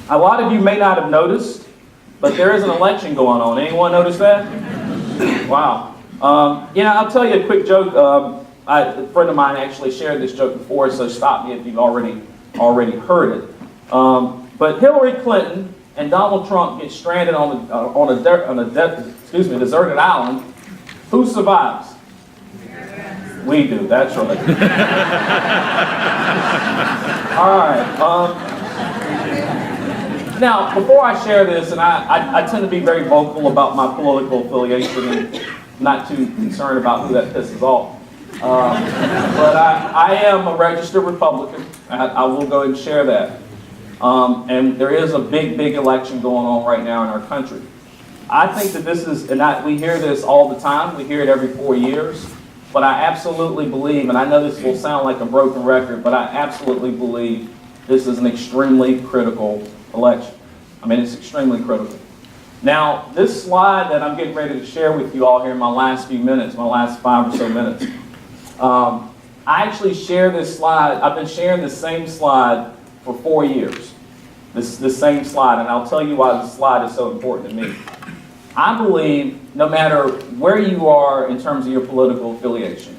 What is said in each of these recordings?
A lot of you may not have noticed, but there is an election going on. Anyone notice that? Wow. I'll tell you a quick joke. A friend of mine actually shared this joke before, so stop me if you've already heard it. But Hillary Clinton and Donald Trump get stranded on a deserted island. Who survives? We do. That's right. All right. Now, before I share this, and I tend to be very vocal about my political affiliation and not too concerned about who that pisses off. But I am a registered Republican. I will go ahead and share that. And there is a big election going on right now in our country. I think that this is, we hear this all the time. We hear it every 4 years. But I absolutely believe, and I know this will sound like a broken record, but I absolutely believe this is an extremely critical election. I mean, it's extremely critical. Now, this slide that I'm getting ready to share with you all here in my last few minutes, my last 5 or so minutes, I actually share this slide. I've been sharing the same slide for 4 years. This same slide, and I'll tell you why this slide is so important to me. I believe no matter where you are in terms of your political affiliation,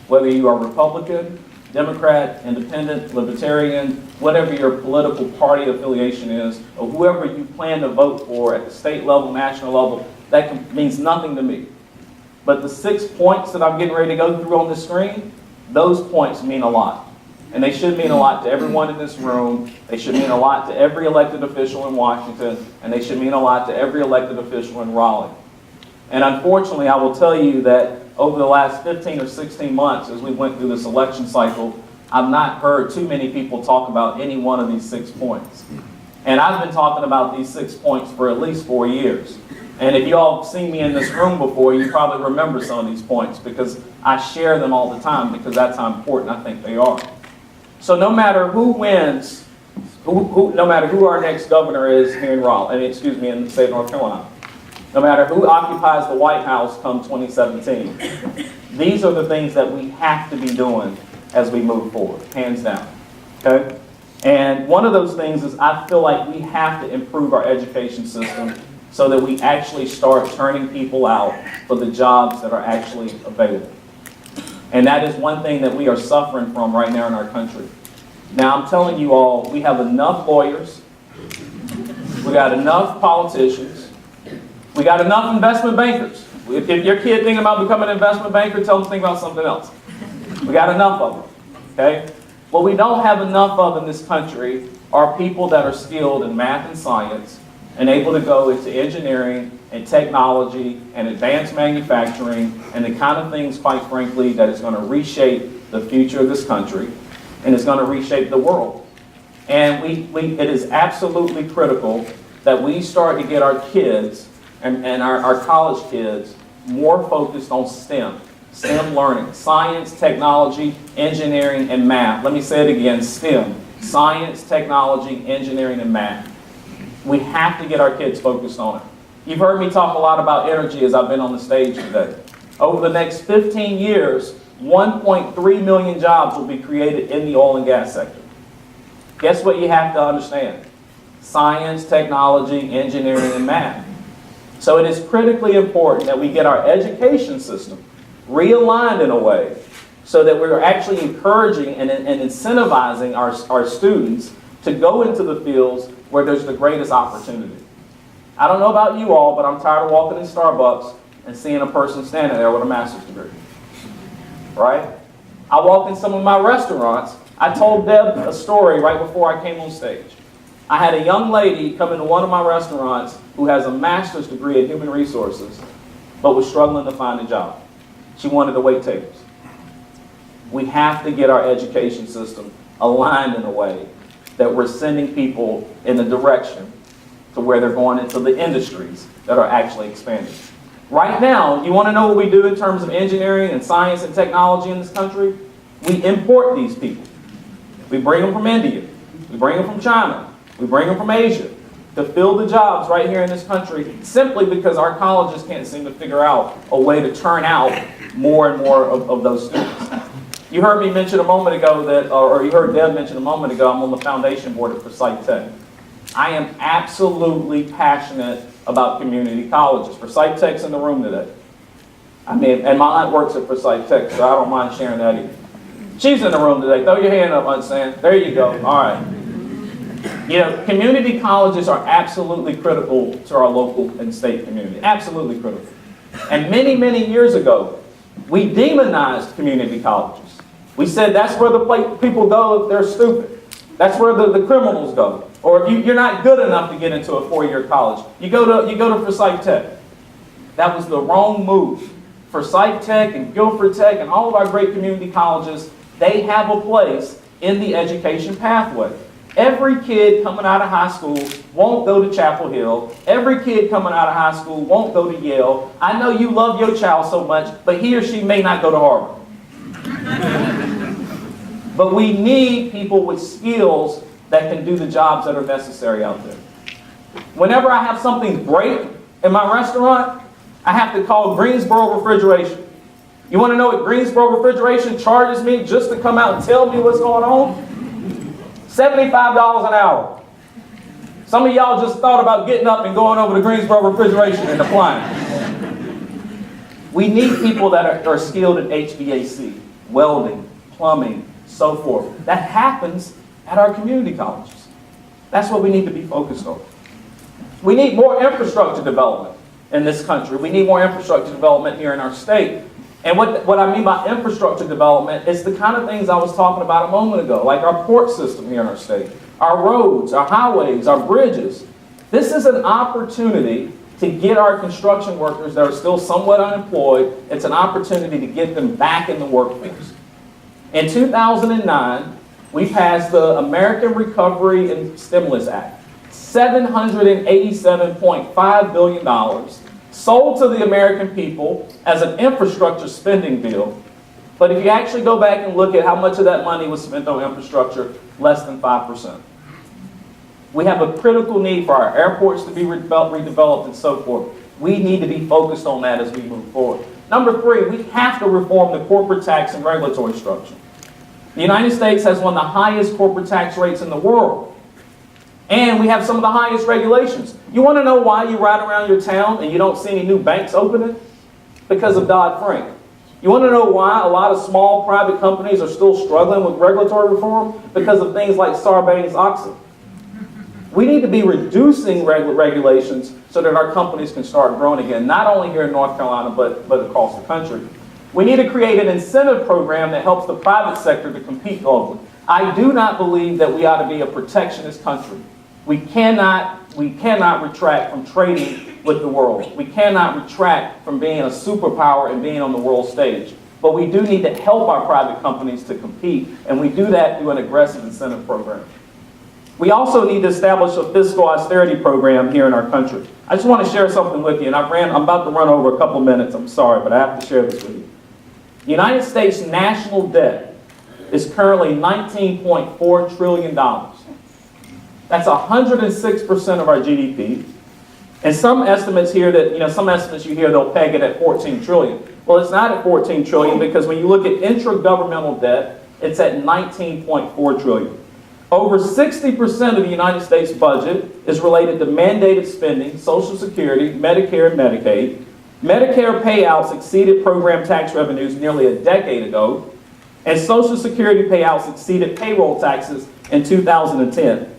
whether you are Republican, Democrat, Independent, Libertarian, whatever your political party affiliation is, or whoever you plan to vote for at the state level, national level, that means nothing to me. But the 6 points that I'm getting ready to go through on the screen, those points mean a lot. And they should mean a lot to everyone in this room. They should mean a lot to every elected official in Washington. And they should mean a lot to every elected official in Raleigh. And unfortunately, I will tell you that over the last 15 or 16 months, as we went through this election cycle, I've not heard too many people talk about any one of these 6 points. And I've been talking about these 6 points for at least 4 years. And if you all have seen me in this room before, you probably remember some of these points because I share them all the time because that's how important I think they are. So no matter who wins, no matter who our next governor is here in Raleigh, in the state of North Carolina, no matter who occupies the White House come 2017, these are the things that we have to be doing as we move forward, hands down. Okay? And one of those things is I feel like we have to improve our education system so that we actually start turning people out for the jobs that are actually available. And that is one thing that we are suffering from right now in our country. Now, I'm telling you all, we have enough lawyers, we got enough politicians, we got enough investment bankers. If your kid thinking about becoming an investment banker, tell them to think about something else. We got enough of them, okay? What we don't have enough of in this country are people that are skilled in math and science and able to go into engineering and technology and advanced manufacturing and the kind of things, quite frankly, that is going to reshape the future of this country and is going to reshape the world. And it is absolutely critical that we start to get our kids and our college kids more focused on STEM learning, science, technology, engineering, and math. Let me say it again, STEM, science, technology, engineering, and math. We have to get our kids focused on it. You've heard me talk a lot about energy as I've been on the stage today. Over the next 15 years, 1.3 million jobs will be created in the oil and gas sector. Guess what you have to understand? Science, technology, engineering, and math. So it is critically important that we get our education system realigned in a way so that we're actually encouraging and incentivizing our students to go into the fields where there's the greatest opportunity. I don't know about you all, but I'm tired of walking in Starbucks and seeing a person standing there with a master's degree. Right? I walk in some of my restaurants. I told Deb a story right before I came on stage. I had a young lady come into one of my restaurants who has a master's degree in human resources, but was struggling to find a job. She wanted to wait tables. We have to get our education system aligned in a way that we're sending people in the direction to where they're going into the industries that are actually expanding. Right now, you want to know what we do in terms of engineering and science and technology in this country? We import these people. We bring them from India. We bring them from China. We bring them from Asia to fill the jobs right here in this country simply because our colleges can't seem to figure out a way to turn out more and more of those students. You heard me mention a moment ago that, or you heard Deb mention a moment ago, I'm on the foundation board at Forsyth Tech. I am absolutely passionate about community colleges. Forsyth Tech's in the room today. And my aunt works at Forsyth Tech, so I don't mind sharing that either. She's in the room today. Throw your hand up, Aunt Sam. There you go. All right. You know, community colleges are absolutely critical to our local and state community. Absolutely critical. And many, many years ago, we demonized community colleges. We said that's where the people go if they're stupid. That's where the criminals go. Or if you're not good enough to get into a four-year college, you go to Forsyth Tech. That was the wrong move. Forsyth Tech and Guilford Tech and all of our great community colleges, they have a place in the education pathway. Every kid coming out of high school won't go to Chapel Hill. Every kid coming out of high school won't go to Yale. I know you love your child so much, but he or she may not go to Harvard. But we need people with skills that can do the jobs that are necessary out there. Whenever I have something break in my restaurant, I have to call Greensboro Refrigeration. You want to know what Greensboro Refrigeration charges me just to come out and tell me what's going on? $75 an hour. Some of y'all just thought about getting up and going over to Greensboro Refrigeration and applying. We need people that are skilled in HVAC, welding, plumbing, so forth. That happens at our community colleges. That's what we need to be focused on. We need more infrastructure development in this country. We need more infrastructure development here in our state. And what I mean by infrastructure development is the kind of things I was talking about a moment ago, like our port system here in our state, our roads, our highways, our bridges. This is an opportunity to get our construction workers that are still somewhat unemployed. It's an opportunity to get them back in the workforce. In 2009, we passed the American Recovery and Stimulus Act, $787.5 billion, sold to the American people as an infrastructure spending bill. But if you actually go back and look at how much of that money was spent on infrastructure, less than 5%. We have a critical need for our airports to be redeveloped and so forth. We need to be focused on that as we move forward. Number three, we have to reform the corporate tax and regulatory structure. The United States has one of the highest corporate tax rates in the world. And we have some of the highest regulations. You want to know why you ride around your town and you don't see any new banks opening? Because of Dodd-Frank. You want to know why a lot of small private companies are still struggling with regulatory reform? Because of things like Sarbanes-Oxley. We need to be reducing regulations so that our companies can start growing again, not only here in North Carolina, but across the country. We need to create an incentive program that helps the private sector to compete globally. I do not believe that we ought to be a protectionist country. We cannot retract from trading with the world. We cannot retract from being a superpower and being on the world stage. But we do need to help our private companies to compete, and we do that through an aggressive incentive program. We also need to establish a fiscal austerity program here in our country. I just want to share something with you, and I'm about to run over a couple minutes. I'm sorry, but I have to share this with you. The United States national debt is currently $19.4 trillion. That's 106% of our GDP. And some estimates here some estimates you hear they'll peg it at 14 trillion. Well, it's not at 14 trillion because when you look at intragovernmental debt, it's at 19.4 trillion. Over 60% of the United States budget is related to mandated spending, Social Security, Medicare, and Medicaid. Medicare payouts exceeded program tax revenues nearly a decade ago, and Social Security payouts exceeded payroll taxes in 2010.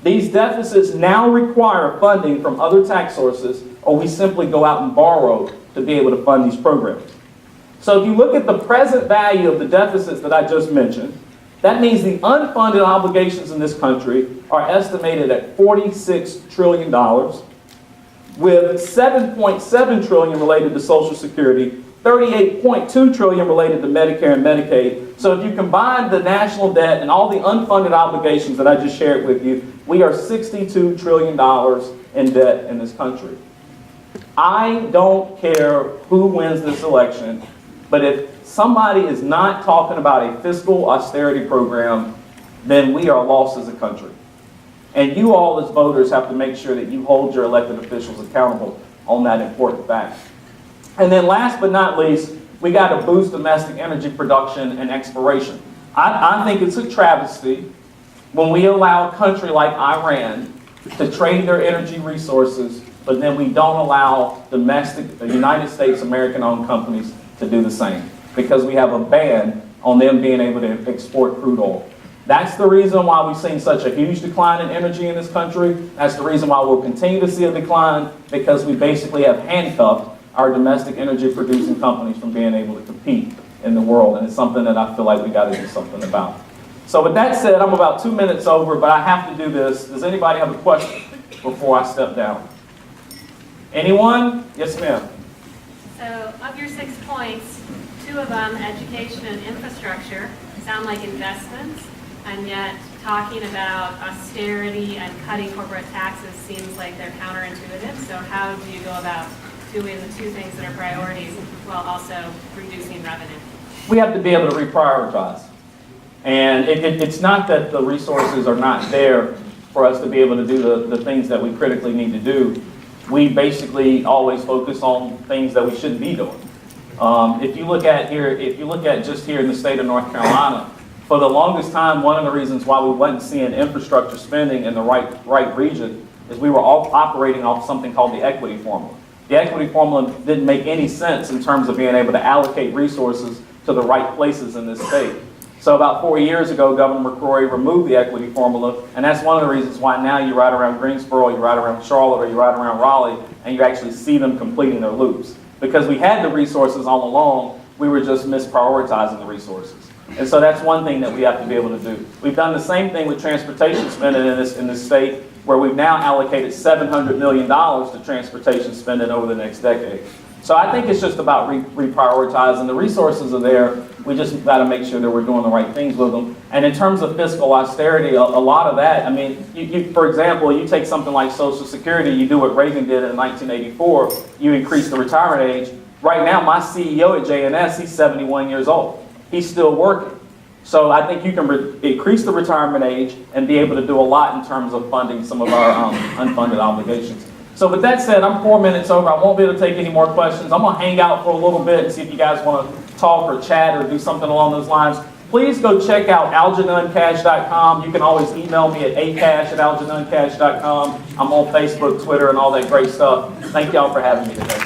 These deficits now require funding from other tax sources, or we simply go out and borrow to be able to fund these programs. So if you look at the present value of the deficits that I just mentioned, that means the unfunded obligations in this country are estimated at $46 trillion, with $7.7 trillion related to Social Security, $38.2 trillion related to Medicare and Medicaid. So if you combine the national debt and all the unfunded obligations that I just shared with you, we are $62 trillion in debt in this country. I don't care who wins this election, but if somebody is not talking about a fiscal austerity program, then we are lost as a country. And you all as voters have to make sure that you hold your elected officials accountable on that important fact. And then last but not least, we got to boost domestic energy production and exploration. I think it's a travesty when we allow a country like Iran to trade their energy resources, but then we don't allow domestic, United States American-owned companies to do the same because we have a ban on them being able to export crude oil. That's the reason why we've seen such a huge decline in energy in this country. That's the reason why we'll continue to see a decline, because we basically have handcuffed our domestic energy producing companies from being able to compete in the world. And it's something that I feel like we got to do something about. So with that said, I'm about 2 minutes over, but I have to do this. Does anybody have a question before I step down? Anyone? Yes, ma'am. So of your 6 points, 2 of them, education and infrastructure, sound like investments, and yet talking about austerity and cutting corporate taxes seems like they're counterintuitive. So how do you go about doing the 2 things that are priorities while also reducing revenue? We have to be able to reprioritize. And it's not that the resources are not there for us to be able to do the things that we critically need to do. We basically always focus on things that we shouldn't be doing. If you look at just here in the state of North Carolina, for the longest time, one of the reasons why we wasn't seeing infrastructure spending in the right region is we were all operating off something called the equity formula. The equity formula didn't make any sense in terms of being able to allocate resources to the right places in this state. So about 4 years ago, Governor McCrory removed the equity formula, and that's one of the reasons why now you ride around Greensboro, you ride around Charlotte, or you ride around Raleigh, and you actually see them completing their loops. Because we had the resources all along, we were just misprioritizing the resources. And so that's one thing that we have to be able to do. We've done the same thing with transportation spending in this state, where we've now allocated $700 million to transportation spending over the next decade. So I think it's just about reprioritizing. The resources are there. We just got to make sure that we're doing the right things with them. And in terms of fiscal austerity, a lot of that, I mean, for example, you take something like Social Security, you do what Reagan did in 1984, you increase the retirement age. Right now, my CEO at JNS, he's 71 years old. He's still working. So I think you can increase the retirement age and be able to do a lot in terms of funding some of our unfunded obligations. So with that said, I'm 4 minutes over. I won't be able to take any more questions. I'm going to hang out for a little bit and see if you guys want to talk or chat or do something along those lines. Please go check out algenoncash.com. You can always email me at acash@algenoncash.com. I'm on Facebook, Twitter, and all that great stuff. Thank y'all for having me today.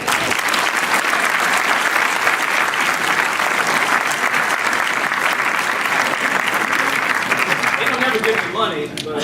They don't ever give me money, but